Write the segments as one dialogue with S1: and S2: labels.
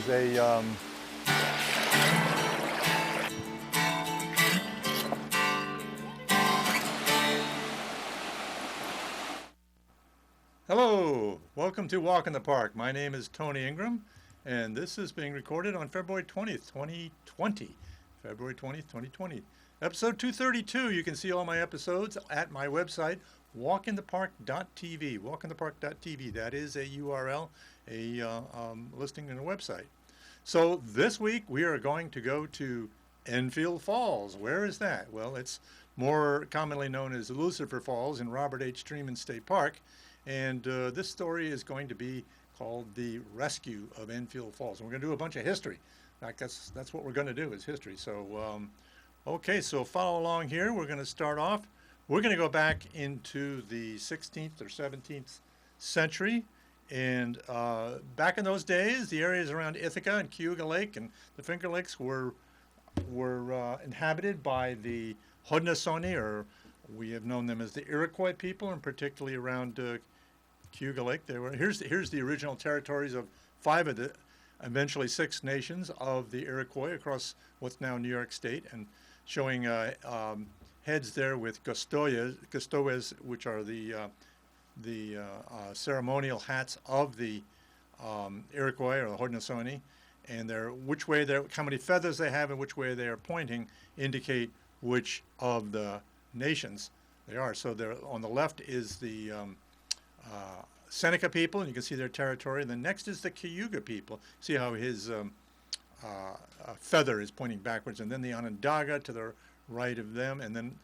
S1: a Hello, welcome to Walk in the Park. My name is Tony Ingram, and this is being recorded on February 20th, 2020. February 20th, 2020. Episode 232. You can see all my episodes at my website, walkinthepark.tv. Walkinthepark.tv. That is a URL, a listing in a website. So this week we are going to go to Enfield Falls. Where is that? Well, it's more commonly known as Lucifer Falls in Robert H. Treman State Park. And this story is going to be called The Rescue of Enfield Falls. And we're going to do a bunch of history. In fact, that's what we're going to do is history. So, okay, so follow along here. We're going to start off. We're going to go back into the 16th or 17th century. And back in those days, the areas around Ithaca and Cayuga Lake and the Finger Lakes were inhabited by the Haudenosaunee, or we have known them as the Iroquois people, and particularly around Cayuga Lake. Here's the original territories of 5 of the eventually 6 nations of the Iroquois across what's now New York State, and showing heads there with gustoes, which are the ceremonial hats of the Iroquois or the Haudenosaunee, and how many feathers they have and which way they are pointing indicate which of the nations they are. So there on the left is the Seneca people, and you can see their territory. And then next is the Cayuga people. See how his feather is pointing backwards, and then the Onondaga to the right of them, and then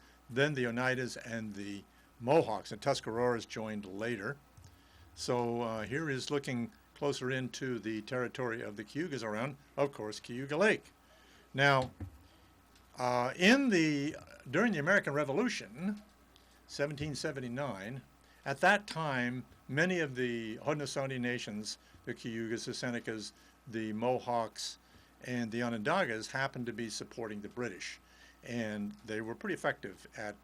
S1: the Oneidas and the Mohawks, and Tuscaroras joined later. So here is looking closer into the territory of the Cayugas around, of course, Cayuga Lake. Now, during the American Revolution, 1779, at that time, many of the Haudenosaunee nations, the Cayugas, the Senecas, the Mohawks, and the Onondagas happened to be supporting the British. And they were pretty effective at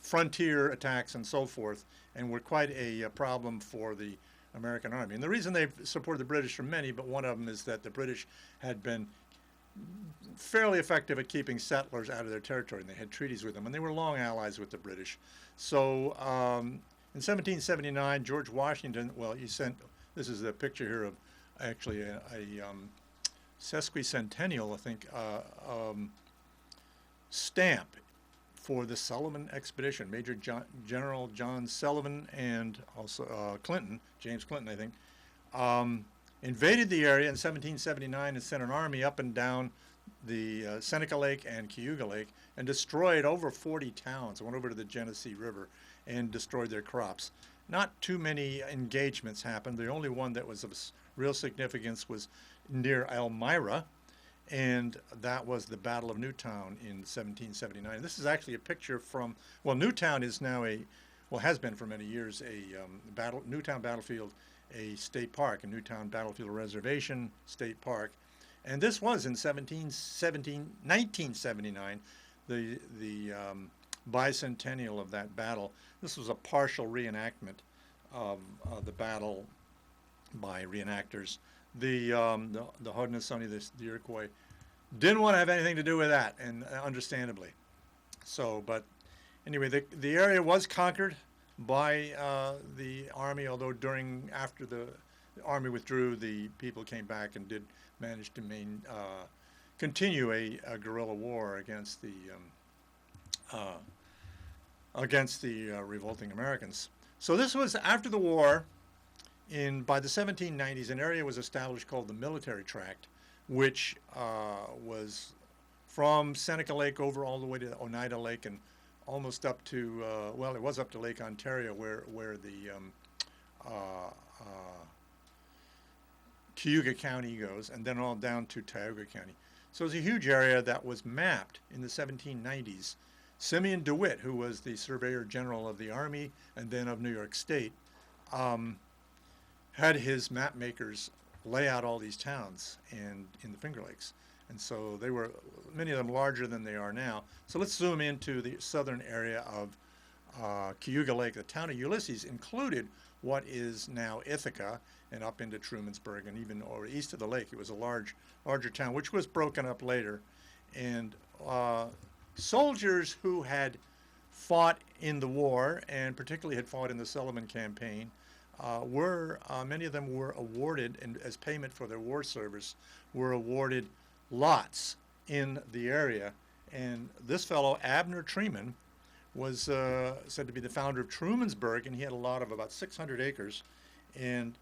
S1: frontier attacks and so forth, and were quite a problem for the American Army. And the reason they supported the British are many, but one of them is that the British had been fairly effective at keeping settlers out of their territory, and they had treaties with them, and they were long allies with the British. So in 1779, George Washington, this is a picture here of actually a sesquicentennial, I think, stamp for the Sullivan expedition. Major General John Sullivan and also James Clinton, I think, invaded the area in 1779 and sent an army up and down the Seneca Lake and Cayuga Lake and destroyed over 40 towns. Went over to the Genesee River and destroyed their crops. Not too many engagements happened. The only one that was of real significance was near Elmira, and that was the Battle of Newtown in 1779. This is actually a picture from, Newtown is now has been for many years Newtown Battlefield, a state park, a Newtown Battlefield Reservation State Park. And this was in 1979, the bicentennial of that battle. This was a partial reenactment of the battle by reenactors. The Haudenosaunee, the Iroquois, didn't want to have anything to do with that, and understandably. So, but anyway, the area was conquered by the army, although after the army withdrew, the people came back and did manage to continue a guerrilla war against the revolting Americans. So this was after the war. By the 1790s, an area was established called the Military Tract, which was from Seneca Lake over all the way to Oneida Lake and almost up to, it was up to Lake Ontario where the Cayuga County goes, and then all down to Tioga County. So it was a huge area that was mapped in the 1790s. Simeon DeWitt, who was the Surveyor General of the Army and then of New York State, had his map makers lay out all these towns in the Finger Lakes. And so they were, many of them larger than they are now. So let's zoom into the southern area of Cayuga Lake. The town of Ulysses included what is now Ithaca, and up into Trumansburg, and even over east of the lake. It was a larger town, which was broken up later. And soldiers who had fought in the war, and particularly had fought in the Sullivan campaign, many of them were awarded, and as payment for their war service, were awarded lots in the area. And this fellow, Abner Treman, was said to be the founder of Trumansburg, and he had a lot of about 600 acres, and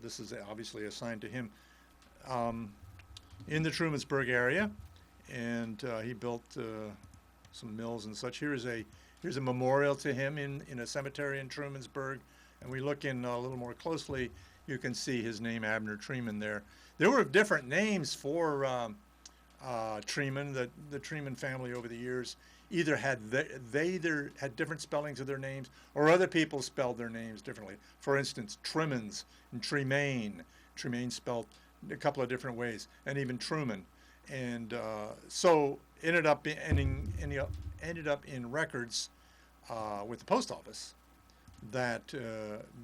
S1: this is obviously assigned to him in the Trumansburg area, and he built some mills and such. Here's a memorial to him in a cemetery in Trumansburg, and we look in a little more closely, you can see his name, Abner Treman, there. There were different names for Treman. The Treman family over the years either had they either had different spellings of their names, or other people spelled their names differently. For instance, Tremans and Tremaine. Tremaine spelled a couple of different ways, and even Truman. And so ended up in records with the post office that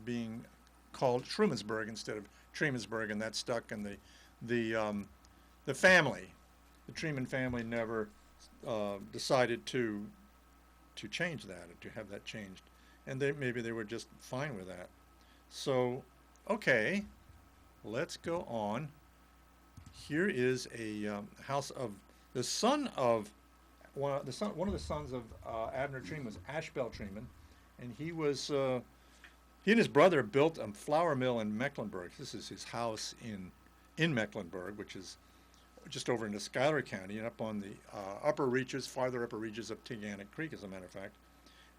S1: being called Trumansburg instead of Tremansburg, and that stuck. And the family, the Treman family, never decided to change that, or to have that changed, and maybe they were just fine with that. So, okay, let's go on. Here is a house of the son of one of the sons of Abner Treman was Ashbel Treman, and he and his brother built a flour mill in Mecklenburg. This is his house in Mecklenburg, which is just over into Schuyler County and up on the farther upper reaches of Teganic Creek, as a matter of fact.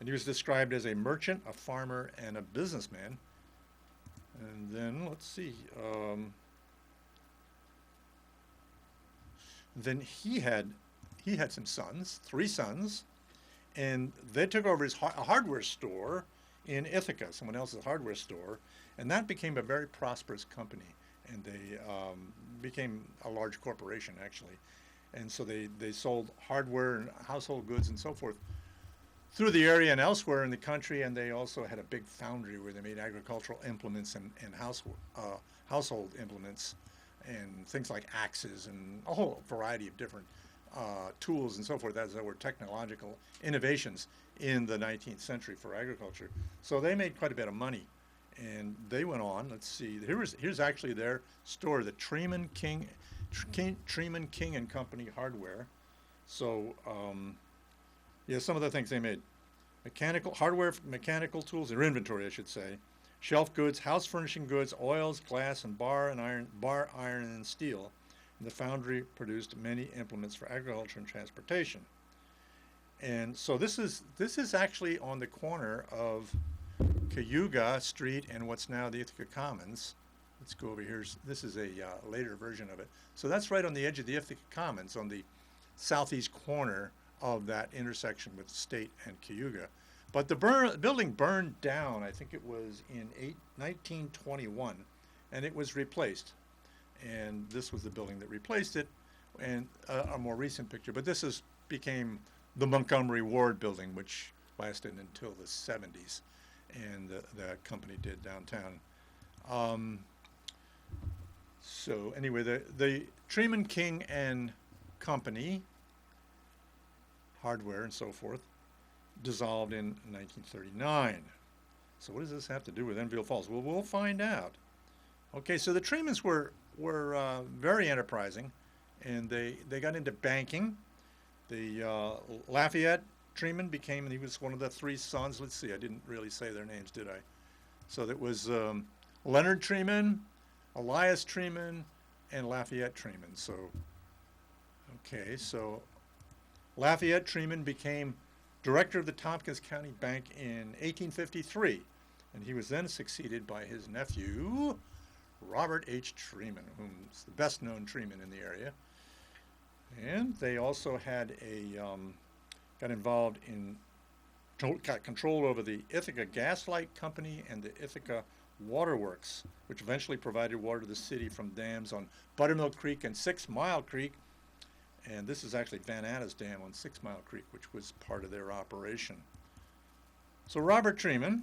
S1: And he was described as a merchant, a farmer, and a businessman. And then, let's see, then he had some sons, 3 sons, and they took over his hardware store in Ithaca, someone else's hardware store, and that became a very prosperous company. And they became a large corporation, actually. And so they sold hardware and household goods and so forth through the area and elsewhere in the country. And they also had a big foundry where they made agricultural implements and household implements and things like axes and a whole variety of different tools and so forth, as there were technological innovations in the 19th century for agriculture. So they made quite a bit of money. And they went on. Let's see. Here's actually their store, the Treman King and Company Hardware. So, yeah, some of the things they made: mechanical tools, their inventory, I should say, shelf goods, house furnishing goods, oils, glass, and bar iron, and steel. And the foundry produced many implements for agriculture and transportation. And so this is actually on the corner of Cayuga Street and what's now the Ithaca Commons. Let's go over here. This is a later version of it. So that's right on the edge of the Ithaca Commons, on the southeast corner of that intersection with State and Cayuga. But the building burned down, I think it was in 1921, and it was replaced. And this was the building that replaced it, and a more recent picture. But this became the Montgomery Ward building, which lasted until the 70s. And the company did downtown. So anyway, the Treman King and Company, hardware and so forth, dissolved in 1939. So what does this have to do with Enfield Falls? Well, we'll find out. Okay, so the Tremans were very enterprising, and they got into banking. The Lafayette Treman he was one of the 3 sons. Let's see, I didn't really say their names, did I? So that was Leonard Treman, Elias Treman, and Lafayette Treman. So, okay, so Lafayette Treman became director of the Tompkins County Bank in 1853, and he was then succeeded by his nephew, Robert H. Treman, who's the best known Treman in the area. And they also had got control over the Ithaca Gas Light Company and the Ithaca Waterworks, which eventually provided water to the city from dams on Buttermilk Creek and 6 Mile Creek. And this is actually Van Anna's Dam on 6 Mile Creek, which was part of their operation. So Robert Treman,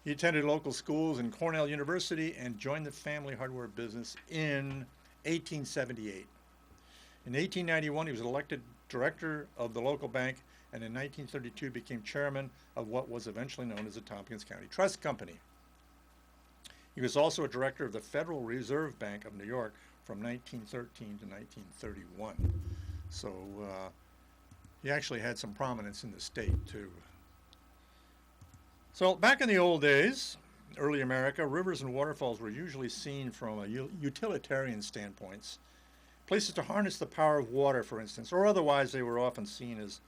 S1: He attended local schools and Cornell University and joined the family hardware business in 1878. In 1891, he was elected director of the local bank, and in 1932 became chairman of what was eventually known as the Tompkins County Trust Company. He was also a director of the Federal Reserve Bank of New York from 1913 to 1931. So he actually had some prominence in the state, too. So back in the old days, early America, rivers and waterfalls were usually seen from a utilitarian standpoints. Places to harness the power of water, for instance, or otherwise they were often seen as,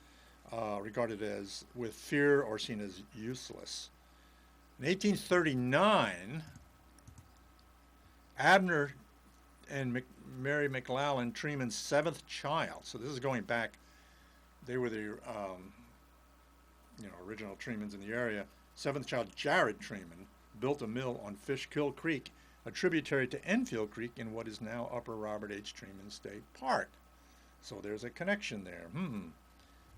S1: regarded as with fear or seen as useless. In 1839, Abner and Mary McLellan, Treman's seventh child, so this is going back, they were the original Tremans in the area. Seventh child, Jared Treman, built a mill on Fishkill Creek, a tributary to Enfield Creek in what is now Upper Robert H. Treman State Park. So there's a connection there,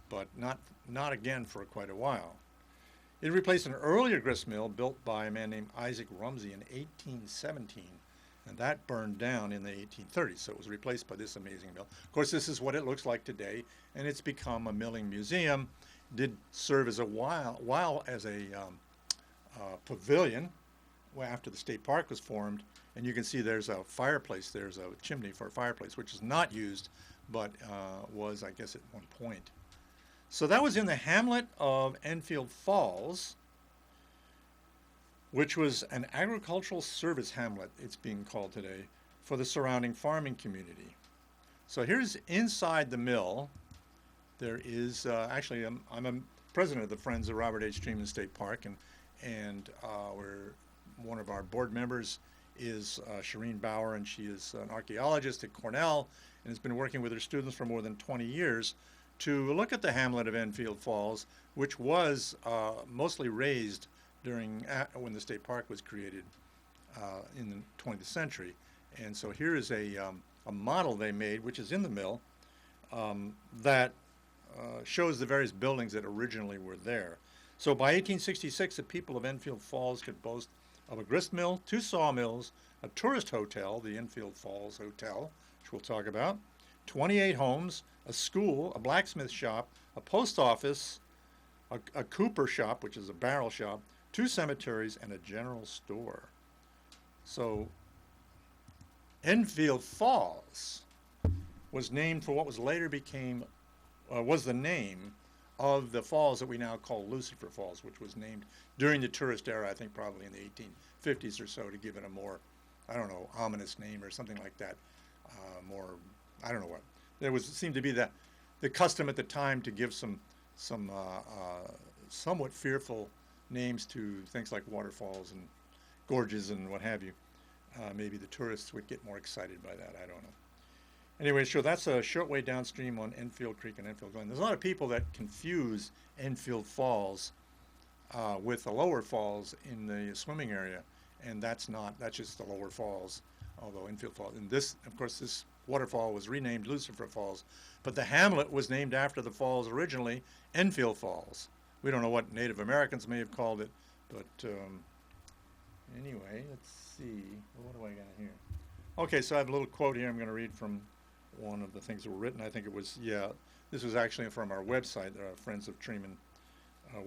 S1: but not again for quite a while. It replaced an earlier grist mill built by a man named Isaac Rumsey in 1817, and that burned down in the 1830s, so it was replaced by this amazing mill. Of course, this is what it looks like today, and it's become a milling museum. Did serve as a while as a pavilion after the state park was formed, and you can see there's a fireplace. There's a chimney for a fireplace, which is not used, but was, I guess, at one point. So that was in the hamlet of Enfield Falls, which was an agricultural service hamlet, it's being called today, for the surrounding farming community. So here's inside the mill. There is actually, I'm a president of the Friends of Robert H. Treman State Park, and one of our board members is Shireen Bauer, and she is an archaeologist at Cornell and has been working with her students for more than 20 years to look at the hamlet of Enfield Falls, which was mostly raised during when the state park was created in the 20th century. And so here is a model they made, which is in the mill, that shows the various buildings that originally were there. So by 1866, the people of Enfield Falls could boast of a grist mill, 2 sawmills, a tourist hotel, the Enfield Falls Hotel, which we'll talk about, 28 homes, a school, a blacksmith shop, a post office, a cooper shop, which is a barrel shop, 2 cemeteries, and a general store. So Enfield Falls was named for what was later was the name of the falls that we now call Lucifer Falls, which was named during the tourist era, I think probably in the 1850s or so, to give it a more, ominous name or something like that. I don't know what. There seemed to be the custom at the time to give some somewhat fearful names to things like waterfalls and gorges and what have you. Maybe the tourists would get more excited by that. I don't know. Anyway, so that's a short way downstream on Enfield Creek and Enfield Glen. There's a lot of people that confuse Enfield Falls with the lower falls in the swimming area, and that's just the lower falls, although Enfield Falls. And this, of course, this waterfall was renamed Lucifer Falls, but the hamlet was named after the falls originally, Enfield Falls. We don't know what Native Americans may have called it, but anyway, let's see. What do I got here? Okay, so I have a little quote here I'm going to read from one of the things that were written. I think it was, this was actually from our website, our Friends of Treman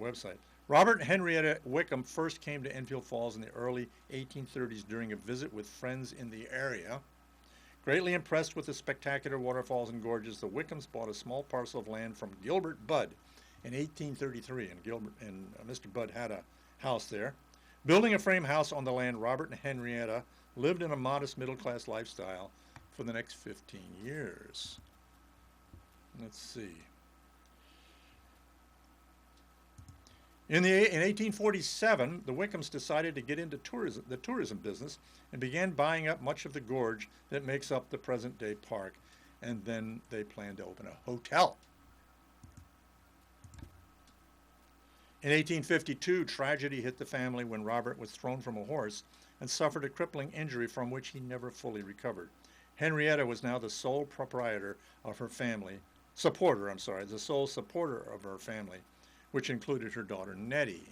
S1: website. Robert and Henrietta Wickham first came to Enfield Falls in the early 1830s during a visit with friends in the area. Greatly impressed with the spectacular waterfalls and gorges, the Wickhams bought a small parcel of land from Gilbert Budd in 1833, and Mr. Budd had a house there. Building a frame house on the land, Robert and Henrietta lived in a modest middle-class lifestyle for the next 15 years. Let's see. In 1847, the Wickhams decided to get into the tourism business and began buying up much of the gorge that makes up the present-day park, and then they planned to open a hotel. In 1852, tragedy hit the family when Robert was thrown from a horse and suffered a crippling injury from which he never fully recovered. Henrietta was now the sole supporter of her family, which included her daughter Nettie.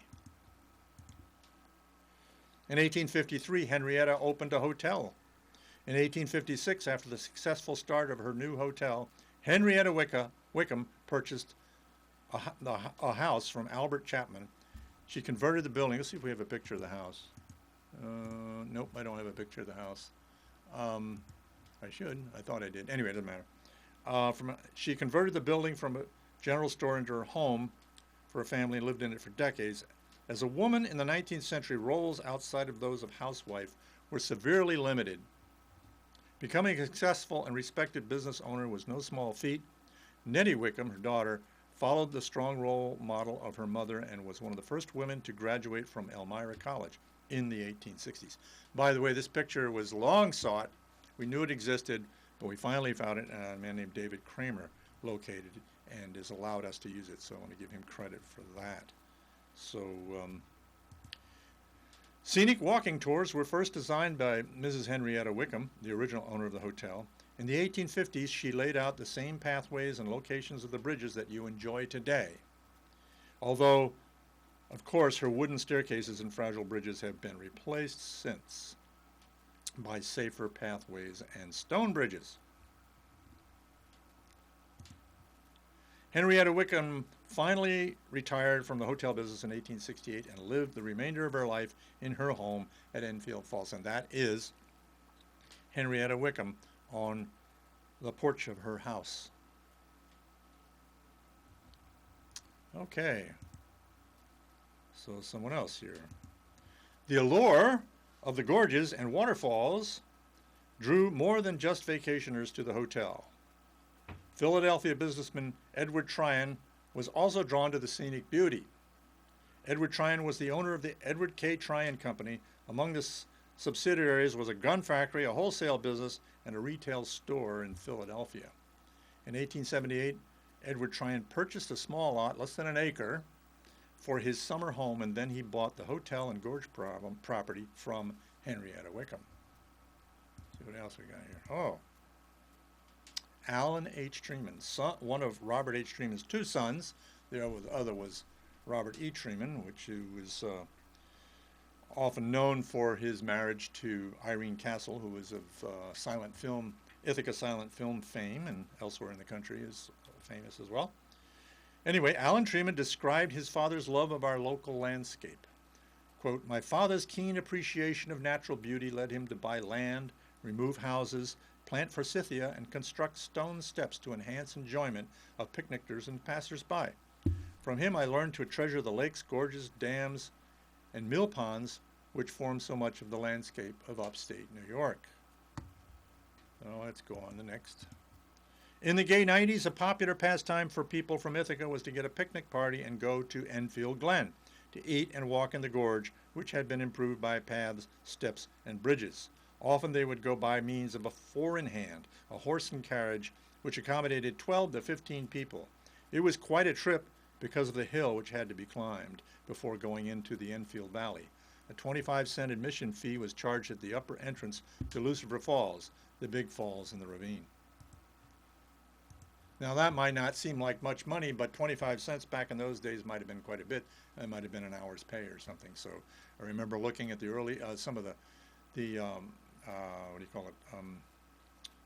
S1: In 1853, Henrietta opened a hotel. In 1856, after the successful start of her new hotel, Henrietta Wickham purchased a house from Albert Chapman. She converted the building. Let's see if we have a picture of the house. Nope, I don't have a picture of the house. I should. I thought I did. Anyway, it doesn't matter. She converted the building from a general store into her home for a family and lived in it for decades. As a woman in the 19th century, roles outside of those of housewife were severely limited. Becoming a successful and respected business owner was no small feat. Nettie Wickham, her daughter, followed the strong role model of her mother and was one of the first women to graduate from Elmira College in the 1860s. By the way, this picture was long sought. We knew it existed, but we finally found it, and a man named David Kramer located it and has allowed us to use it, so I want to give him credit for that. So, scenic walking tours were first designed by Mrs. Henrietta Wickham, the original owner of the hotel. In the 1850s, she laid out the same pathways and locations of the bridges that you enjoy today. Although, of course, her wooden staircases and fragile bridges have been replaced since by safer pathways and stone bridges. Henrietta Wickham finally retired from the hotel business in 1868 and lived the remainder of her life in her home at Enfield Falls. And that is Henrietta Wickham on the porch of her house. Okay. So someone else here. The allure of the gorges and waterfalls drew more than just vacationers to the hotel. Philadelphia businessman Edward Tryon was also drawn to the scenic beauty. Edward Tryon was the owner of the Edward K. Tryon Company. Among the subsidiaries was a gun factory, a wholesale business, and a retail store in Philadelphia. In 1878, Edward Tryon purchased a small lot, less than an acre, for his summer home, and then he bought the hotel and gorge property from Henrietta Wickham. Let's see what else we got here. Oh. Allen H. Treman, one of Robert H. Treman's two sons. The other was Robert E. Treman, which was often known for his marriage to Irene Castle, who was of silent film, Ithaca silent film fame, and elsewhere in the country is famous as well. Anyway, Allen Treman described his father's love of our local landscape. Quote, "My father's keen appreciation of natural beauty led him to buy land, remove houses, plant forsythia, and construct stone steps to enhance enjoyment of picnickers and passers-by. From him I learned to treasure the lakes, gorges, dams, and mill ponds which form so much of the landscape of upstate New York." So let's go on to the next. In the gay 90s, a popular pastime for people from Ithaca was to get a picnic party and go to Enfield Glen to eat and walk in the gorge, which had been improved by paths, steps, and bridges. Often they would go by means of a four-in-hand, a horse and carriage, which accommodated 12 to 15 people. It was quite a trip because of the hill which had to be climbed before going into the Enfield Valley. A 25-cent admission fee was charged at the upper entrance to Lucifer Falls, the big falls in the ravine. Now that might not seem like much money, but 25 cents back in those days might have been quite a bit. It might have been an hour's pay or something. So I remember looking at the early, some of the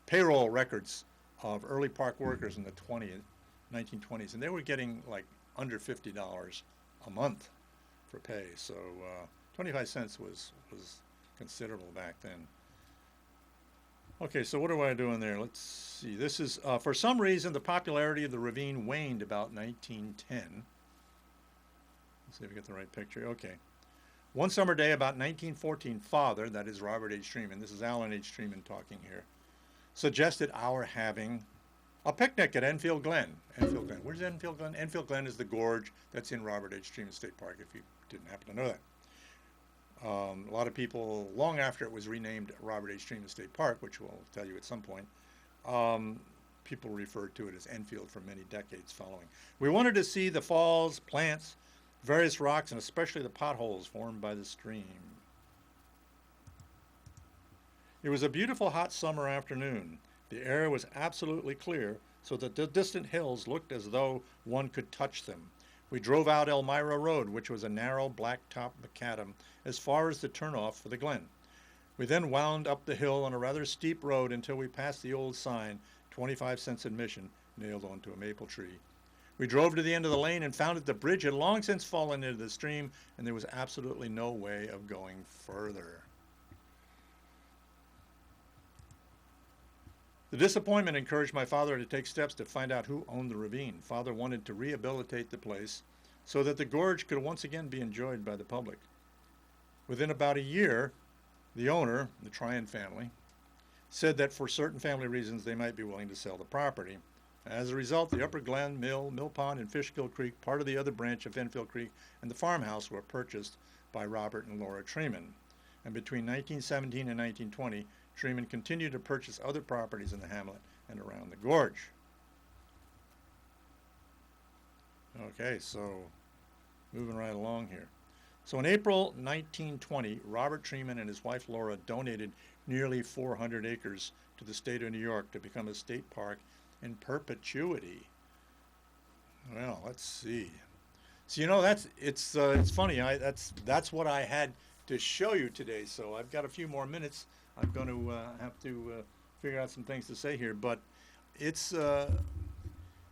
S1: payroll records of early park workers in the 1920s, and they were getting like under $50 a month for pay. So 25 cents was considerable back then. Okay, so what do I do in there? Let's see. This is, for some reason, the popularity of the ravine waned about 1910. Let's see if we get the right picture. Okay. One summer day about 1914, father, that is Robert H. Treman, this is Allen H. Treman talking here, suggested our having a picnic at Enfield Glen. Enfield Glen. Where's Enfield Glen? Enfield Glen is the gorge that's in Robert H. Treman State Park, if you didn't happen to know that. A lot of people, long after it was renamed Robert H. Treman State Park, which we'll tell you at some point, people referred to it as Enfield for many decades following. We wanted to see the falls, plants, various rocks, and especially the potholes formed by the stream. It was a beautiful hot summer afternoon. The air was absolutely clear, so that the distant hills looked as though one could touch them. We drove out Elmira Road, which was a narrow blacktop macadam, as far as the turnoff for the Glen. We then wound up the hill on a rather steep road until we passed the old sign, 25 cents admission, nailed onto a maple tree. We drove to the end of the lane and found that the bridge had long since fallen into the stream, and there was absolutely no way of going further. The disappointment encouraged my father to take steps to find out who owned the ravine. Father wanted to rehabilitate the place so that the gorge could once again be enjoyed by the public. Within about a year, the owner, the Tryon family, said that for certain family reasons they might be willing to sell the property. As a result, the Upper Glen, Mill Pond, and Fishkill Creek, part of the other branch of Enfield Creek, and the farmhouse were purchased by Robert and Laura Treman. And between 1917 and 1920, Treman continued to purchase other properties in the hamlet and around the gorge. Okay, so moving right along here. So in April 1920, Robert Treman and his wife Laura donated nearly 400 acres to the state of New York to become a state park in perpetuity. Well, let's see. So it's funny. That's what I had to show you today. So I've got a few more minutes. I'm going to have to figure out some things to say here, but it's.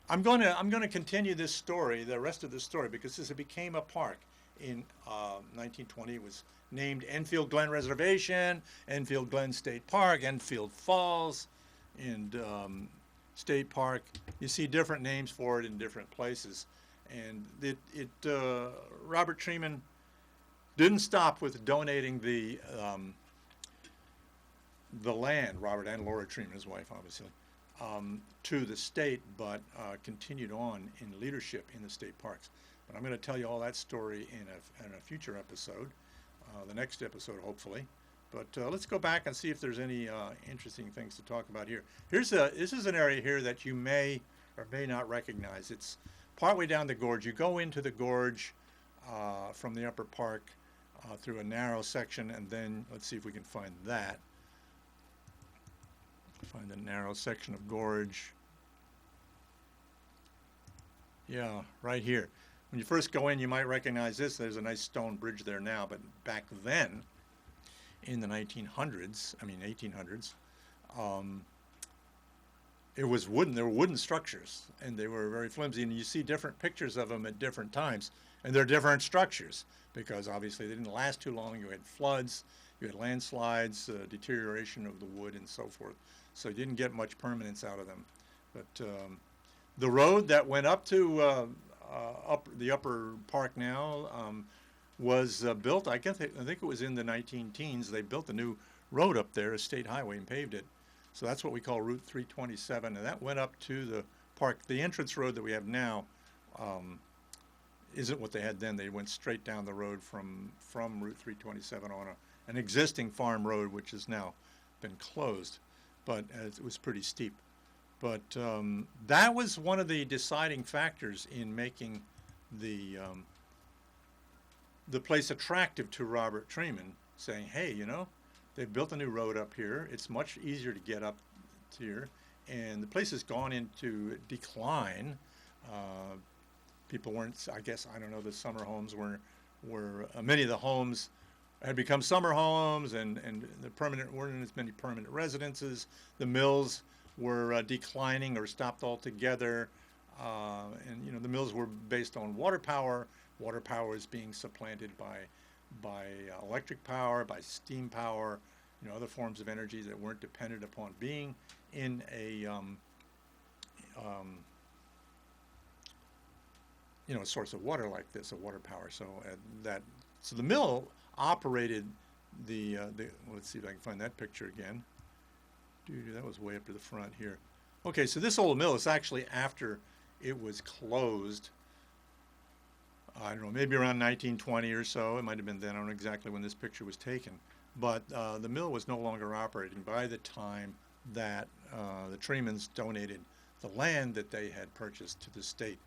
S1: I'm going to continue this story, the rest of the story, because this became a park in 1920. It was named Enfield Glen Reservation, Enfield Glen State Park, Enfield Falls, and State Park. You see different names for it in different places, and Robert Treman didn't stop with donating the land, Robert and Laura Treman, his wife, obviously, to the state, but continued on in leadership in the state parks. But I'm going to tell you all that story in a future episode, the next episode, hopefully. But let's go back and see if there's any interesting things to talk about here. This is an area here that you may or may not recognize. It's partway down the gorge. You go into the gorge from the upper park through a narrow section, and then let's see if we can find that. Find the narrow section of gorge. Yeah, right here. When you first go in, you might recognize this. There's a nice stone bridge there now, but back then, in the 1800s, it was wooden. There were wooden structures, and they were very flimsy. And you see different pictures of them at different times, and they're different structures because obviously they didn't last too long. You had floods, you had landslides, deterioration of the wood, and so forth. So you didn't get much permanence out of them. But the road that went up to the upper park now was built, I think it was in the 19 teens. They built a new road up there, a state highway, and paved it. So that's what we call Route 327, and that went up to the park. The entrance road that we have now isn't what they had then. They went straight down the road from Route 327 on an existing farm road, which has now been closed, but it was pretty steep. But that was one of the deciding factors in making the place attractive to Robert Treman, saying, hey, they've built a new road up here. It's much easier to get up here, and the place has gone into decline. People weren't, I don't know, the summer homes were many of the homes had become summer homes, and the weren't as many permanent residences. The mills were declining or stopped altogether, and the mills were based on water power. Water power is being supplanted by electric power, by steam power, other forms of energy that weren't dependent upon being in a source of water like this, a water power. So the mill operated the let's see if I can find that picture again. That was way up to the front here. Okay, so this old mill is actually after it was closed. I don't know, maybe around 1920 or so. It might have been then. I don't know exactly when this picture was taken. But the mill was no longer operating by the time that the Tremans donated the land that they had purchased to the state.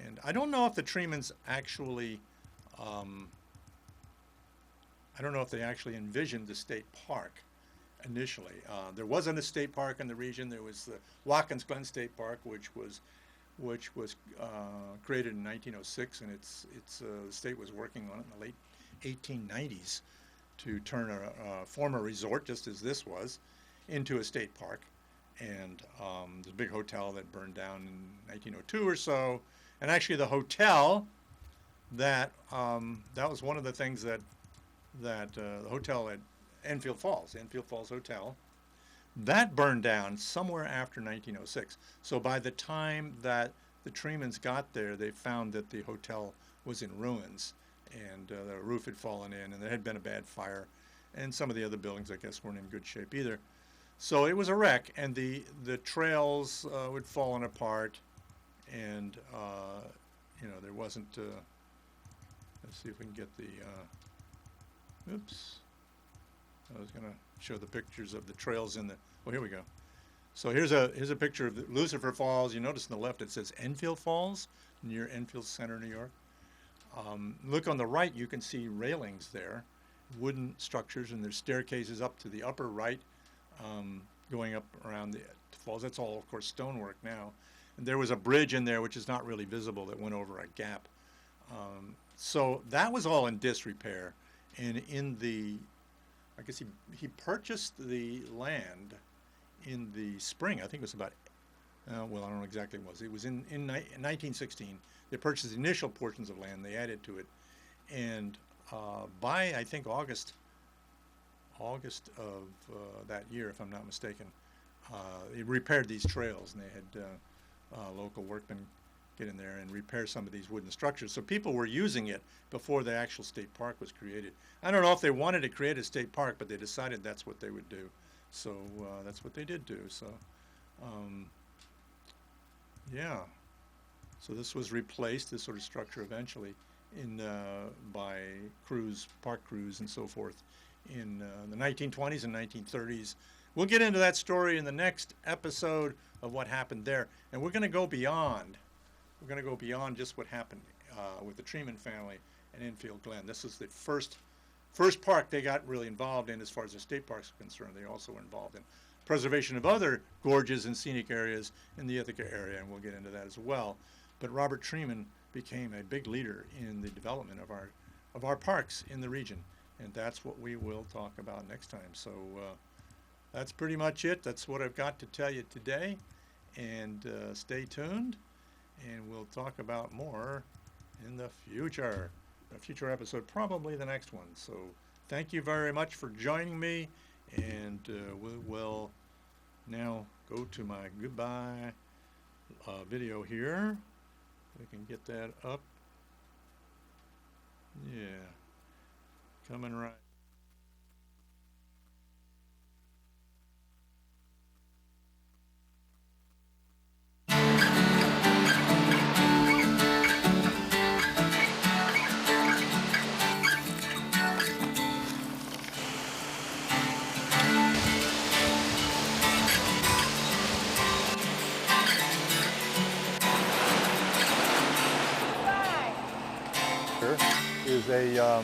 S1: And I don't know if the Tremans actually, they actually envisioned the state park initially. There wasn't a state park in the region. There was the Watkins Glen State Park, which was which was created in 1906, and the state was working on it in the late 1890s to turn a former resort, just as this was, into a state park. And there's a big hotel that burned down in 1902 or so. And actually the hotel that was one of the things that the hotel at Enfield Falls Hotel, that burned down somewhere after 1906. So by the time that the Tremans got there, they found that the hotel was in ruins, and the roof had fallen in, and there had been a bad fire, and some of the other buildings, I guess, weren't in good shape either. So it was a wreck, and the trails would fallen apart, and there wasn't. Let's see if we can get the. Oops. I was going to show the pictures of the trails in the. Oh, here we go. So here's a picture of the Lucifer Falls. You notice on the left it says Enfield Falls near Enfield Center, New York. Look on the right, you can see railings there, wooden structures, and there's staircases up to the upper right, going up around the falls. That's all, of course, stonework now. And there was a bridge in there which is not really visible that went over a gap. So that was all in disrepair. And I guess he purchased the land in the spring. I think it was about, well, I don't know exactly when it was. It was in 1916. They purchased the initial portions of land. They added to it. And by, I think, August of that year, if I'm not mistaken, they repaired these trails, and they had local workmen get in there and repair some of these wooden structures. So people were using it before the actual state park was created. I don't know if they wanted to create a state park, but they decided that's what they would do. So that's what they did do. So, yeah. So this was replaced, this sort of structure, eventually, by park crews and so forth, in the 1920s and 1930s. We'll get into that story in the next episode of what happened there, and we're going to go beyond. We're going to go beyond just what happened with the Treman family and Enfield Glen. This is the first park they got really involved in as far as the state parks are concerned. They also were involved in preservation of other gorges and scenic areas in the Ithaca area, and we'll get into that as well. But Robert Treman became a big leader in the development of our parks in the region, and that's what we will talk about next time. So that's pretty much it. That's what I've got to tell you today, and stay tuned, and we'll talk about more in the future. A future episode, probably the next one. So thank you very much for joining me, and we will now go to my goodbye video here. We can get that up. Yeah, coming right. Is a